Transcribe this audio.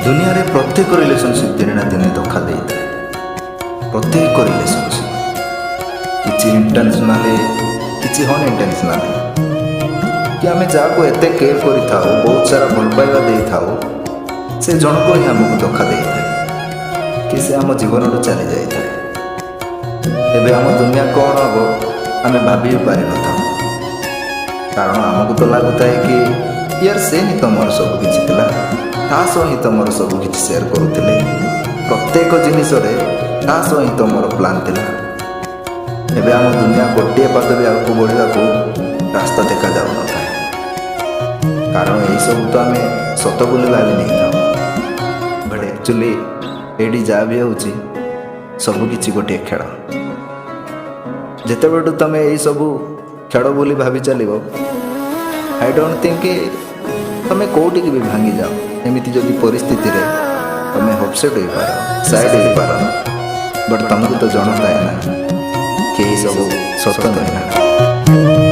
दुनिया रे प्रत्येक रिलेशनशिप दिन ना दिन धोखा दे प्रत्येक रिलेशनशिप किसी इंटेंशनली किसी हन इंटेंशनली कि आम जहाँ को एत केयर कर बहुत सारा भल पाइबा दे था से जन को ही आमको धोखा दे था कि से आम जीवन चली जाए एवं आम दुनिया कौन हम आम भाभी पारि न था कारण आमको तो लगुता है कि यार से ही तुम सब किसी ही तुम सब किसी सेयार करुले प्रत्येक जिनिस ही तुम प्लान थिला एवं आम दुनिया गोटे पाद भी आगे बढ़ा रास्ता देखा जाऊ न था कारण यही सब तो आम सत बोली भावी नहीं था बट एक्चुअली ये जहाँ भी हो सबकि गोटे खेल जिते बड़ू तुम यही सब खेल बोली भावी चलो आई डोंट थिंक कि तुम कौटी भी भांगी जाओ एमती जदि परिस्थिति रे तुम अपसेट हो पार सैड हो पार बट तुमको तो जन था ना कि सब सत नुहे ना।